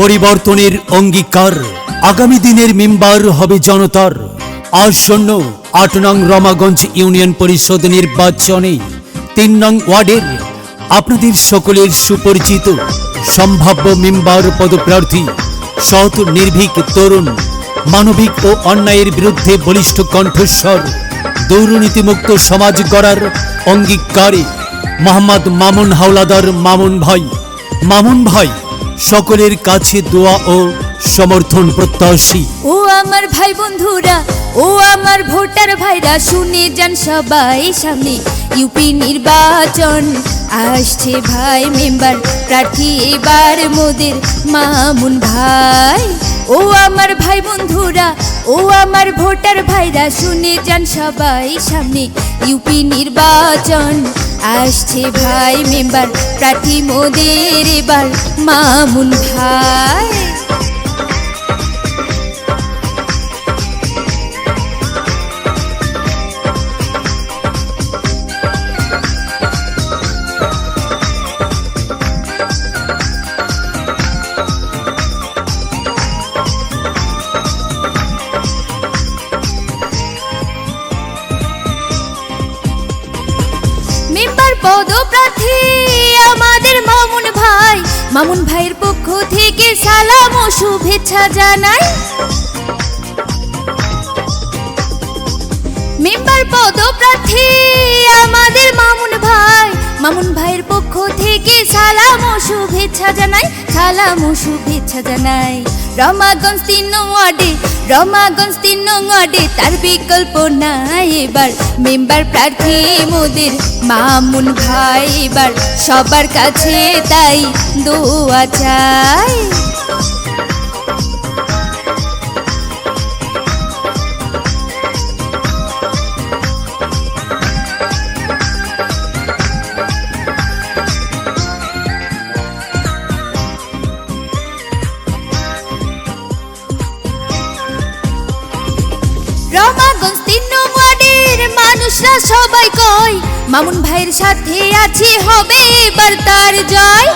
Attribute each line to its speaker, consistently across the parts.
Speaker 1: পরিবর্তনের অঙ্গীকার, আগামী দিনের মেম্বার হবে জনতার। আসন্ন ৮ নং রমাগঞ্জ ইউনিয়ন পরিষদ নির্বাচনে ৩ নং ওয়ার্ডের আপনাদের সকলের সুপরিচিত সম্ভাব্য মেম্বার পদপ্রার্থী সৎ, নির্ভীক, তরুণ, মানবিক ও অন্যায়ের বিরুদ্ধে বলিষ্ঠ কণ্ঠস্বর, দুর্নীতিমুক্ত সমাজ গড়ার অঙ্গীকারে মোহাম্মদ মামুন হাওলাদার মামুন ভাই সকলের কাছে দোয়া ও সমর্থন প্রত্যাশী।
Speaker 2: ও আমার ভাই বন্ধুরা, ও আমার ভোটার ভাইরা, শুনে যান সবাই, সামনে ইউপি নির্বাচন আসছে ভাই, মেম্বার প্রার্থী এবার মোদের মামুন ভাই। ও আমার ভাই বন্ধুরা, ও আমার ভোটার ভাইরা, শুনে যান সবাই, সামনে ইউপি নির্বাচন আসছে ভাই, মেম্বার প্রার্থী মোদের এবার মামুন ভাই। মেম্বার পদপ্রার্থী আমাদের মামুন ভাইয়ের পক্ষ থেকে সালাম ও শুভেচ্ছা জানাই। মেম্বার পদপ্রার্থী আমাদের মামুন ভাইয়ের পক্ষ থেকে সালাম ও শুভেচ্ছা জানাই। রমাগঞ্জ ৩ নং ওয়ার্ডে তার বিকল্প নাই, এবার মেম্বার প্রার্থী মোদের মামুন ভাই, এবার সবার কাছে তাই দোয়া চাই। রমাগঞ্জ ৩ নং ওয়ার্ডের মানুষরা সবাই কয়, মামুন ভাইয়ের সাথে আছে, হবে এবার তার জয়।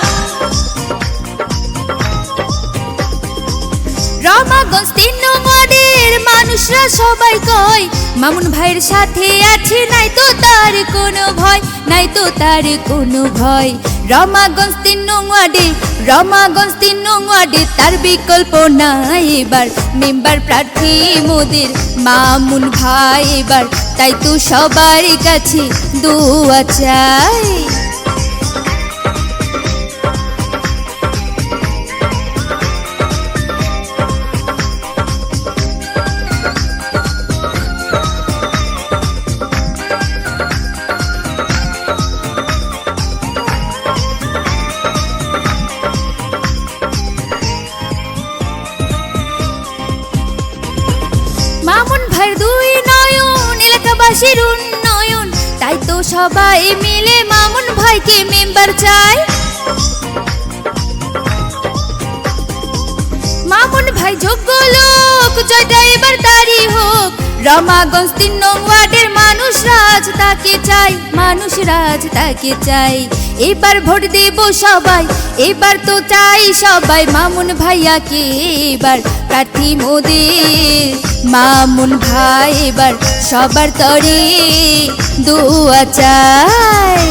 Speaker 2: রমাগঞ্জ ৩ নং ওয়ার্ডের মানুষরা সবাই কয়, মামুন ভাইয়ের সাথে আছে, নাই তো তার কোনো ভয়। রমাগঞ্জ ৩ নং ওয়ার্ডে তার বিকল্প নাই, এবার মেম্বার প্রার্থী মোদের মামুন ভাই, এবার তাই তো সবার কাছে দোয়া চাই। মামুন ভাইয়ের ২ নয়ন এলাকাবাসীর উন্নয়ন, তাই তো সবাই মিলে মামুন ভাইকে মেম্বার চাই। মামুন ভাই যোগ্য লোক, জয়টা এবার তারই হোক। রমাগঞ্জ ৩ নং ওয়ার্ডের মানুষ রাজ তাকে চাই, এবার ভোট দেব সবাই, এবার তো চাই সবাই মামুন ভাইয়াকে, এবার প্রার্থী মোদের মামুন ভাই, এবার সবার তরে দোয়া চাই।